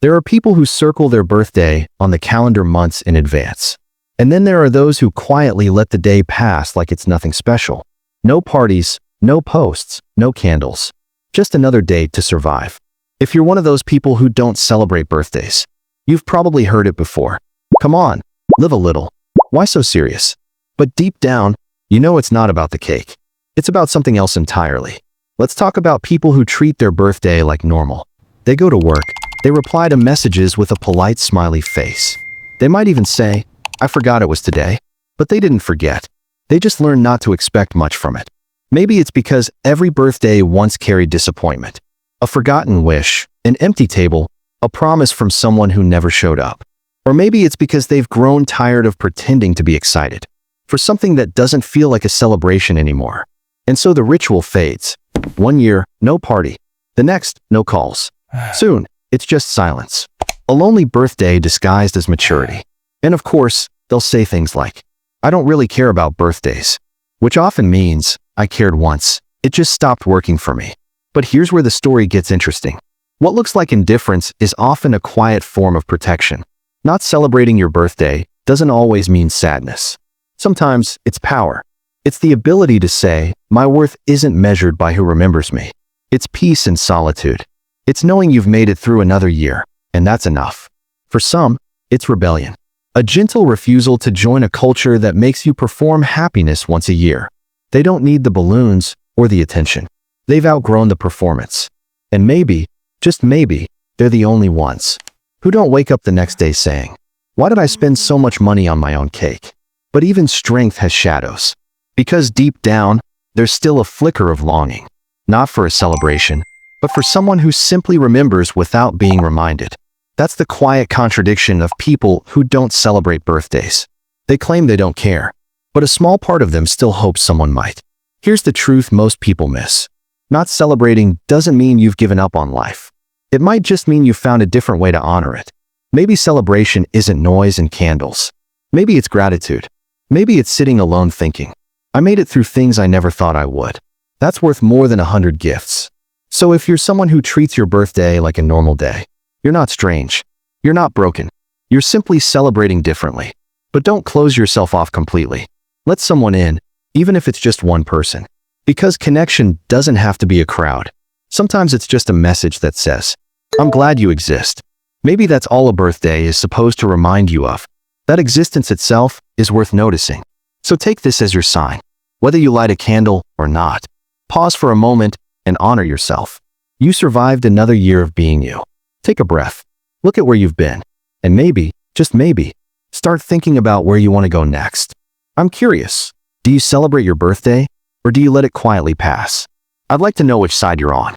There are people who circle their birthday on the calendar months in advance. And then there are those who quietly let the day pass like it's nothing special. No parties, no posts, no candles. Just another day to survive. If you're one of those people who don't celebrate birthdays, you've probably heard it before. Come on, live a little. Why so serious? But deep down, you know it's not about the cake. It's about something else entirely. Let's talk about people who treat their birthday like normal. They go to work. They reply to messages with a polite smiley face. They might even say, "I forgot it was today." But they didn't forget. They just learned not to expect much from it. Maybe it's because every birthday once carried disappointment. A forgotten wish, an empty table, a promise from someone who never showed up. Or maybe it's because they've grown tired of pretending to be excited for something that doesn't feel like a celebration anymore. And so the ritual fades. One year, no party. The next, no calls. Soon, it's just silence. A lonely birthday disguised as maturity. And of course, they'll say things like, "I don't really care about birthdays," which often means, "I cared once. It just stopped working for me." But here's where the story gets interesting. What looks like indifference is often a quiet form of protection. Not celebrating your birthday doesn't always mean sadness. Sometimes it's power. It's the ability to say, "My worth isn't measured by who remembers me." It's peace and solitude. It's knowing you've made it through another year, and that's enough. For some, it's rebellion. A gentle refusal to join a culture that makes you perform happiness once a year. They don't need the balloons or the attention. They've outgrown the performance. And maybe, just maybe, they're the only ones who don't wake up the next day saying, "Why did I spend so much money on my own cake?" But even strength has shadows. Because deep down, there's still a flicker of longing. Not for a celebration, but for someone who simply remembers without being reminded. That's the quiet contradiction of people who don't celebrate birthdays. They claim they don't care, but a small part of them still hopes someone might. Here's the truth most people miss. Not celebrating doesn't mean you've given up on life. It might just mean you found a different way to honor it. Maybe celebration isn't noise and candles. Maybe it's gratitude. Maybe it's sitting alone thinking, "I made it through things I never thought I would." That's worth more than 100 gifts. So if you're someone who treats your birthday like a normal day, you're not strange. You're not broken. You're simply celebrating differently. But don't close yourself off completely. Let someone in, even if it's just one person. Because connection doesn't have to be a crowd. Sometimes it's just a message that says, "I'm glad you exist." Maybe that's all a birthday is supposed to remind you of. That existence itself is worth noticing. So take this as your sign. Whether you light a candle or not, pause for a moment and honor yourself. You survived another year of being you. Take a breath. Look at where you've been. And maybe, just maybe, start thinking about where you want to go next. I'm curious. Do you celebrate your birthday, or do you let it quietly pass? I'd like to know which side you're on.